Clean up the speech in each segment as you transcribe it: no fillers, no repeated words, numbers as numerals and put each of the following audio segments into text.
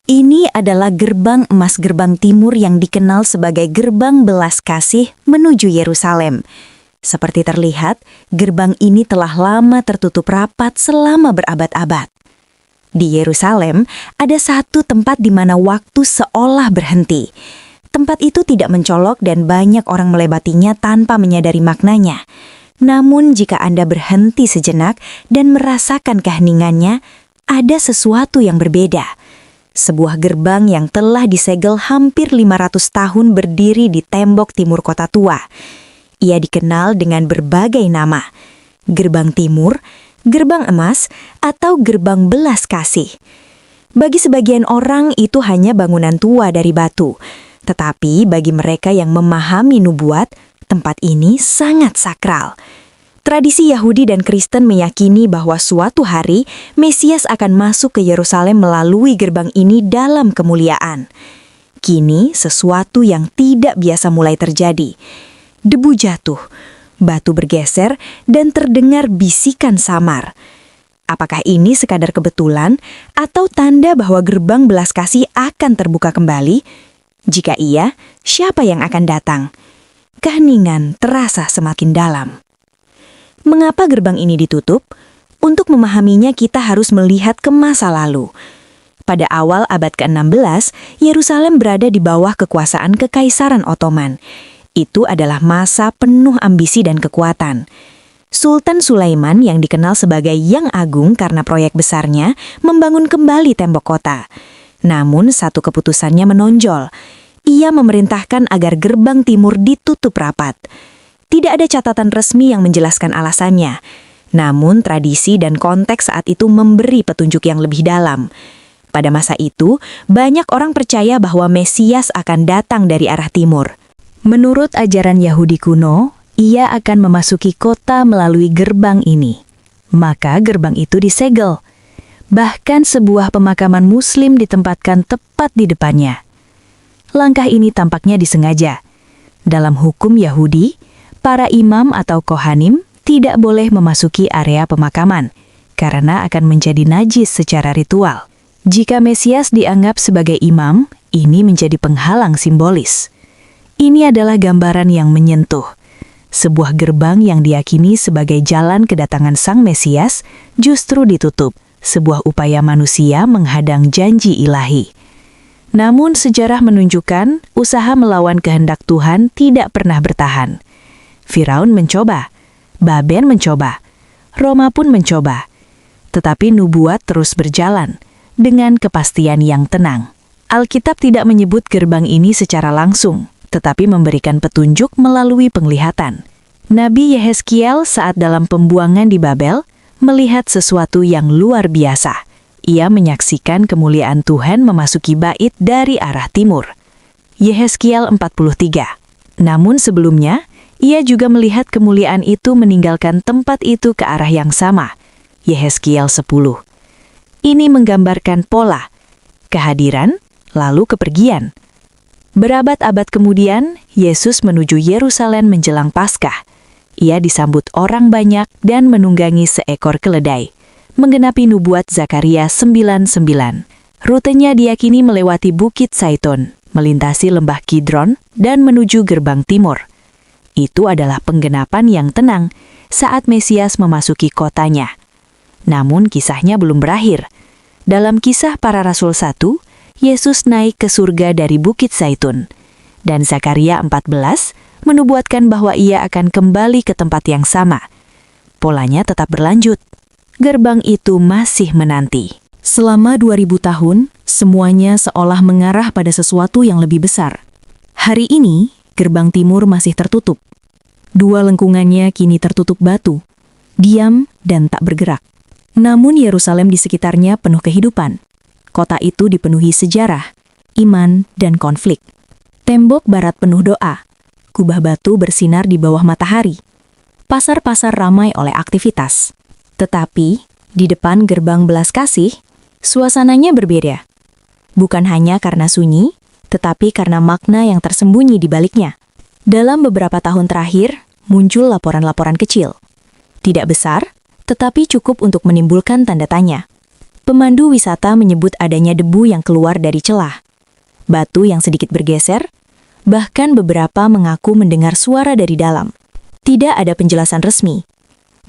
Ini adalah gerbang emas gerbang timur yang dikenal sebagai gerbang belas kasih menuju Yerusalem. Seperti terlihat, gerbang ini telah lama tertutup rapat selama berabad-abad. Di Yerusalem, ada satu tempat di mana waktu seolah berhenti. Tempat itu tidak mencolok dan banyak orang melewatinya tanpa menyadari maknanya. Namun jika Anda berhenti sejenak dan merasakan keheningannya, ada sesuatu yang berbeda. Sebuah gerbang yang telah disegel hampir 500 tahun berdiri di tembok timur kota tua. Ia dikenal dengan berbagai nama. Gerbang Timur, Gerbang Emas, atau Gerbang Belas Kasih. Bagi sebagian orang itu hanya bangunan tua dari batu. Tetapi bagi mereka yang memahami nubuat, tempat ini sangat sakral. Tradisi Yahudi dan Kristen meyakini bahwa suatu hari Mesias akan masuk ke Yerusalem melalui gerbang ini dalam kemuliaan. Kini sesuatu yang tidak biasa mulai terjadi. Debu jatuh, batu bergeser, dan terdengar bisikan samar. Apakah ini sekadar kebetulan atau tanda bahwa gerbang belas kasih akan terbuka kembali? Jika iya, siapa yang akan datang? Keheningan terasa semakin dalam. Mengapa gerbang ini ditutup? Untuk memahaminya kita harus melihat ke masa lalu. Pada awal abad ke-16, Yerusalem berada di bawah kekuasaan Kekaisaran Ottoman. Itu adalah masa penuh ambisi dan kekuatan. Sultan Sulaiman yang dikenal sebagai Yang Agung karena proyek besarnya membangun kembali tembok kota. Namun satu keputusannya menonjol. Ia memerintahkan agar gerbang timur ditutup rapat. Tidak ada catatan resmi yang menjelaskan alasannya. Namun tradisi dan konteks saat itu memberi petunjuk yang lebih dalam. Pada masa itu, banyak orang percaya bahwa Mesias akan datang dari arah timur. Menurut ajaran Yahudi kuno, ia akan memasuki kota melalui gerbang ini. Maka gerbang itu disegel. Bahkan sebuah pemakaman Muslim ditempatkan tepat di depannya. Langkah ini tampaknya disengaja. Dalam hukum Yahudi, para imam atau kohanim tidak boleh memasuki area pemakaman karena akan menjadi najis secara ritual. Jika Mesias dianggap sebagai imam, ini menjadi penghalang simbolis. Ini adalah gambaran yang menyentuh. Sebuah gerbang yang diyakini sebagai jalan kedatangan Sang Mesias justru ditutup, sebuah upaya manusia menghadang janji ilahi. Namun sejarah menunjukkan usaha melawan kehendak Tuhan tidak pernah bertahan. Firaun mencoba, Babel mencoba, Roma pun mencoba. Tetapi nubuat terus berjalan dengan kepastian yang tenang. Alkitab tidak menyebut gerbang ini secara langsung, tetapi memberikan petunjuk melalui penglihatan. Nabi Yehezkiel saat dalam pembuangan di Babel melihat sesuatu yang luar biasa. Ia menyaksikan kemuliaan Tuhan memasuki bait dari arah timur. Yehezkiel 43. Namun sebelumnya, ia juga melihat kemuliaan itu meninggalkan tempat itu ke arah yang sama. Yehezkiel 10. Ini menggambarkan pola, kehadiran, lalu kepergian. Berabad-abad kemudian, Yesus menuju Yerusalem menjelang Paskah. Ia disambut orang banyak dan menunggangi seekor keledai, menggenapi nubuat Zakaria 9:9. Rutenya diyakini melewati Bukit Zaitun, melintasi lembah Kidron, dan menuju gerbang timur. Itu adalah penggenapan yang tenang saat Mesias memasuki kotanya. Namun kisahnya belum berakhir. Dalam Kisah Para Rasul 1, Yesus naik ke surga dari Bukit Zaitun. Dan Zakaria 14 menubuatkan bahwa ia akan kembali ke tempat yang sama. Polanya tetap berlanjut. Gerbang itu masih menanti. Selama 2000 tahun, semuanya seolah mengarah pada sesuatu yang lebih besar. Hari ini, gerbang timur masih tertutup. Dua lengkungannya kini tertutup batu, diam dan tak bergerak. Namun Yerusalem di sekitarnya penuh kehidupan. Kota itu dipenuhi sejarah, iman, dan konflik. Tembok barat penuh doa, kubah batu bersinar di bawah matahari. Pasar-pasar ramai oleh aktivitas. Tetapi, di depan gerbang belas kasih, suasananya berbeda. Bukan hanya karena sunyi, tetapi karena makna yang tersembunyi di baliknya. Dalam beberapa tahun terakhir, muncul laporan-laporan kecil. Tidak besar, tetapi cukup untuk menimbulkan tanda tanya. Pemandu wisata menyebut adanya debu yang keluar dari celah, batu yang sedikit bergeser, bahkan beberapa mengaku mendengar suara dari dalam. Tidak ada penjelasan resmi.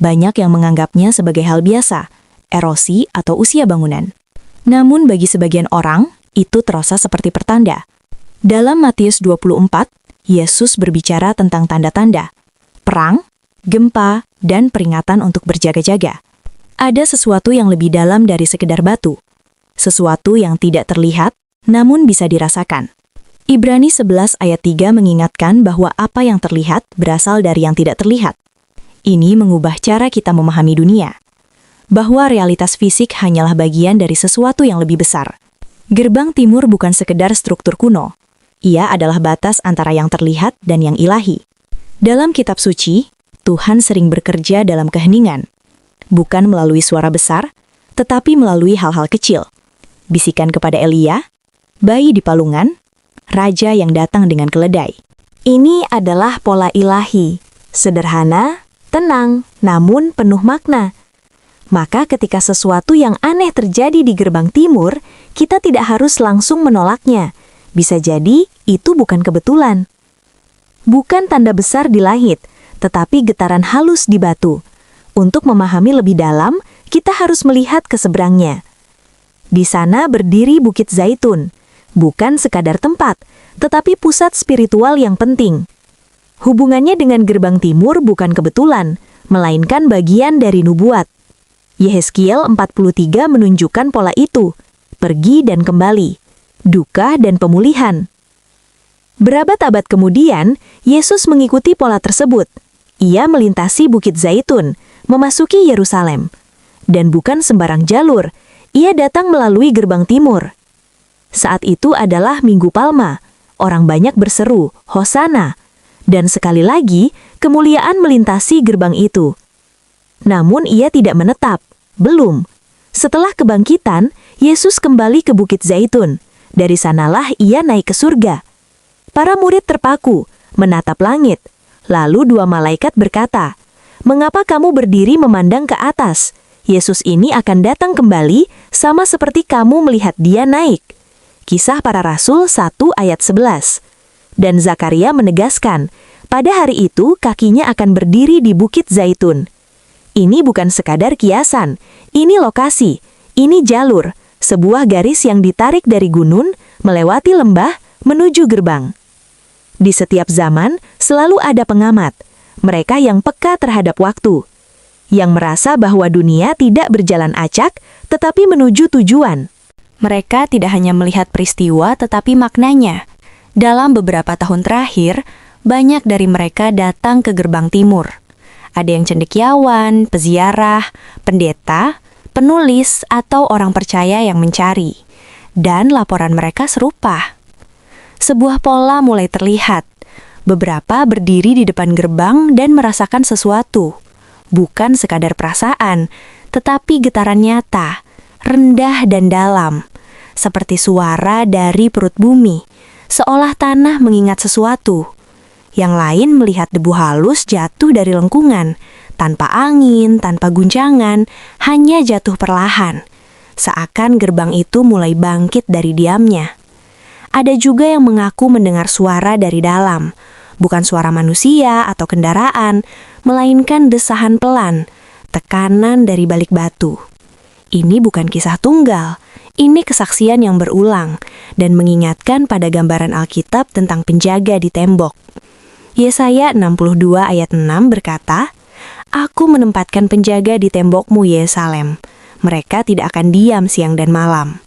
Banyak yang menganggapnya sebagai hal biasa, erosi atau usia bangunan. Namun bagi sebagian orang, itu terasa seperti pertanda. Dalam Matius 24, Yesus berbicara tentang tanda-tanda, perang, gempa, dan peringatan untuk berjaga-jaga. Ada sesuatu yang lebih dalam dari sekedar batu. Sesuatu yang tidak terlihat, namun bisa dirasakan. Ibrani 11 ayat 3 mengingatkan bahwa apa yang terlihat berasal dari yang tidak terlihat. Ini mengubah cara kita memahami dunia. Bahwa realitas fisik hanyalah bagian dari sesuatu yang lebih besar. Gerbang timur bukan sekedar struktur kuno. Ia adalah batas antara yang terlihat dan yang ilahi. Dalam kitab suci, Tuhan sering bekerja dalam keheningan. Bukan melalui suara besar, tetapi melalui hal-hal kecil. Bisikan kepada Elia, bayi di palungan, raja yang datang dengan keledai. Ini adalah pola ilahi, sederhana, tenang, namun penuh makna. Maka ketika sesuatu yang aneh terjadi di gerbang timur, kita tidak harus langsung menolaknya. Bisa jadi itu bukan kebetulan. Bukan tanda besar di langit, tetapi getaran halus di batu. Untuk memahami lebih dalam, kita harus melihat ke seberangnya. Di sana berdiri Bukit Zaitun, bukan sekadar tempat, tetapi pusat spiritual yang penting. Hubungannya dengan gerbang timur bukan kebetulan, melainkan bagian dari nubuat. Yehezkiel 43 menunjukkan pola itu, pergi dan kembali, duka dan pemulihan. Berabad-abad kemudian, Yesus mengikuti pola tersebut. Ia melintasi Bukit Zaitun, memasuki Yerusalem. Dan bukan sembarang jalur, ia datang melalui gerbang timur. Saat itu adalah Minggu Palma. Orang banyak berseru, Hosana. Dan sekali lagi, kemuliaan melintasi gerbang itu. Namun ia tidak menetap. Belum. Setelah kebangkitan, Yesus kembali ke Bukit Zaitun. Dari sanalah ia naik ke surga. Para murid terpaku, menatap langit. Lalu dua malaikat berkata, "Mengapa kamu berdiri memandang ke atas? Yesus ini akan datang kembali sama seperti kamu melihat dia naik." Kisah Para Rasul 1 ayat 11. Dan Zakaria menegaskan, pada hari itu kakinya akan berdiri di Bukit Zaitun. Ini bukan sekadar kiasan, ini lokasi, ini jalur, sebuah garis yang ditarik dari gunung, melewati lembah, menuju gerbang. Di setiap zaman, selalu ada pengamat, mereka yang peka terhadap waktu, yang merasa bahwa dunia tidak berjalan acak, tetapi menuju tujuan. Mereka tidak hanya melihat peristiwa, tetapi maknanya. Dalam beberapa tahun terakhir, banyak dari mereka datang ke gerbang timur. Ada yang cendekiawan, peziarah, pendeta, penulis, atau orang percaya yang mencari. Dan laporan mereka serupa. Sebuah pola mulai terlihat. Beberapa berdiri di depan gerbang dan merasakan sesuatu. Bukan sekadar perasaan, tetapi getaran nyata, rendah dan dalam. Seperti suara dari perut bumi, seolah tanah mengingat sesuatu. Yang lain melihat debu halus jatuh dari lengkungan, tanpa angin, tanpa guncangan, hanya jatuh perlahan. Seakan gerbang itu mulai bangkit dari diamnya. Ada juga yang mengaku mendengar suara dari dalam, bukan suara manusia atau kendaraan, melainkan desahan pelan, tekanan dari balik batu. Ini bukan kisah tunggal, ini kesaksian yang berulang, dan mengingatkan pada gambaran Alkitab tentang penjaga di tembok. Yesaya 62 ayat 6 berkata, "Aku menempatkan penjaga di tembokmu Yerusalem. Mereka tidak akan diam siang dan malam."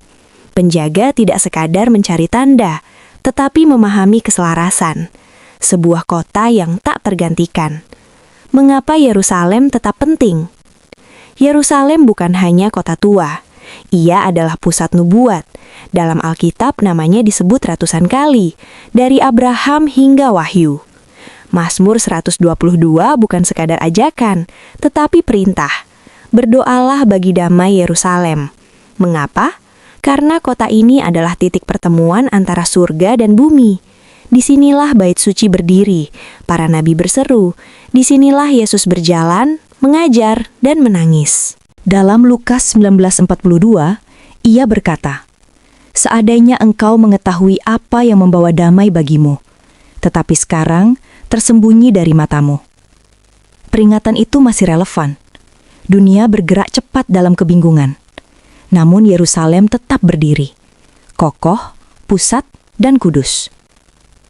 Penjaga tidak sekadar mencari tanda, tetapi memahami keselarasan. Sebuah kota yang tak tergantikan. Mengapa Yerusalem tetap penting? Yerusalem bukan hanya kota tua. Ia adalah pusat nubuat. Dalam Alkitab namanya disebut ratusan kali, dari Abraham hingga Wahyu. Mazmur 122 bukan sekadar ajakan, tetapi perintah. Berdoalah bagi damai Yerusalem. Mengapa? Karena kota ini adalah titik pertemuan antara surga dan bumi. Disinilah bait suci berdiri, para nabi berseru. Disinilah Yesus berjalan, mengajar, dan menangis. Dalam Lukas 19:42, ia berkata, "Seandainya engkau mengetahui apa yang membawa damai bagimu, tetapi sekarang tersembunyi dari matamu." Peringatan itu masih relevan. Dunia bergerak cepat dalam kebingungan. Namun Yerusalem tetap berdiri, kokoh, pusat, dan kudus.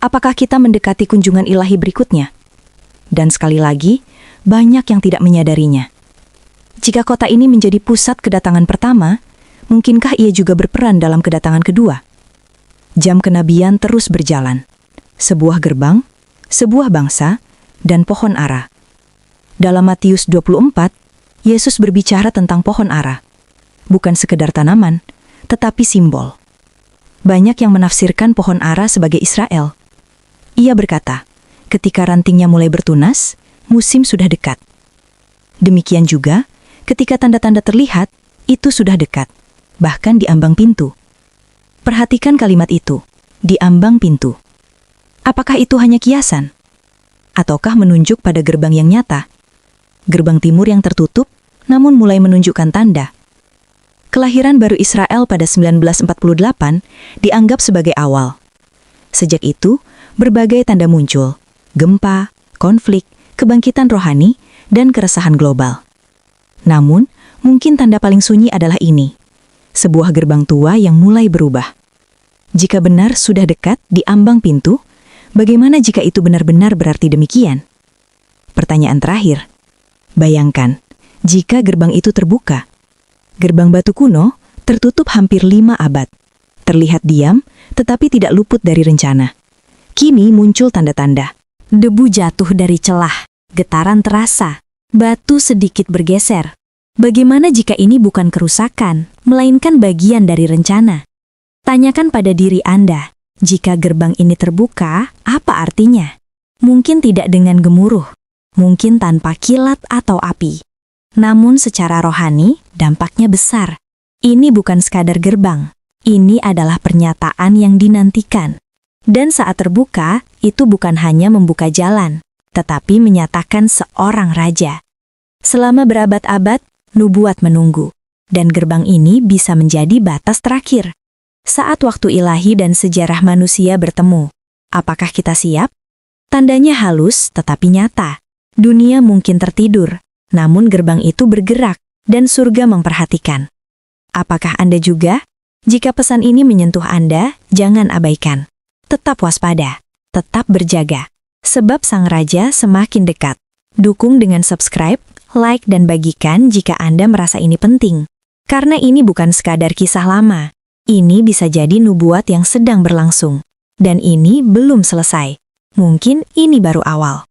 Apakah kita mendekati kunjungan ilahi berikutnya? Dan sekali lagi, banyak yang tidak menyadarinya. Jika kota ini menjadi pusat kedatangan pertama, mungkinkah ia juga berperan dalam kedatangan kedua? Jam kenabian terus berjalan. Sebuah gerbang, sebuah bangsa, dan pohon ara. Dalam Matius 24, Yesus berbicara tentang pohon ara. Bukan sekedar tanaman, tetapi simbol. Banyak yang menafsirkan pohon ara sebagai Israel. Ia berkata, ketika rantingnya mulai bertunas, musim sudah dekat. Demikian juga, ketika tanda-tanda terlihat, itu sudah dekat, bahkan di ambang pintu. Perhatikan kalimat itu, di ambang pintu. Apakah itu hanya kiasan? Ataukah menunjuk pada gerbang yang nyata? Gerbang timur yang tertutup, namun mulai menunjukkan tanda. Kelahiran baru Israel pada 1948 dianggap sebagai awal. Sejak itu, berbagai tanda muncul, gempa, konflik, kebangkitan rohani, dan keresahan global. Namun, mungkin tanda paling sunyi adalah ini, sebuah gerbang tua yang mulai berubah. Jika benar sudah dekat di ambang pintu, bagaimana jika itu benar-benar berarti demikian? Pertanyaan terakhir, bayangkan jika gerbang itu terbuka. Gerbang batu kuno tertutup hampir 5 abad. Terlihat diam, tetapi tidak luput dari rencana. Kini muncul tanda-tanda. Debu jatuh dari celah, getaran terasa, batu sedikit bergeser. Bagaimana jika ini bukan kerusakan, melainkan bagian dari rencana? Tanyakan pada diri Anda, jika gerbang ini terbuka, apa artinya? Mungkin tidak dengan gemuruh, mungkin tanpa kilat atau api. Namun secara rohani, dampaknya besar. Ini bukan sekadar gerbang, ini adalah pernyataan yang dinantikan. Dan saat terbuka, itu bukan hanya membuka jalan, tetapi menyatakan seorang raja. Selama berabad-abad, nubuat menunggu, dan gerbang ini bisa menjadi batas terakhir. Saat waktu ilahi dan sejarah manusia bertemu, apakah kita siap? Tandanya halus tetapi nyata. Dunia mungkin tertidur, namun gerbang itu bergerak dan surga memperhatikan. Apakah Anda juga? Jika pesan ini menyentuh Anda, jangan abaikan. Tetap waspada, tetap berjaga, sebab Sang Raja semakin dekat. Dukung dengan subscribe, like, dan bagikan jika Anda merasa ini penting. Karena ini bukan sekadar kisah lama, ini bisa jadi nubuat yang sedang berlangsung. Dan ini belum selesai. Mungkin ini baru awal.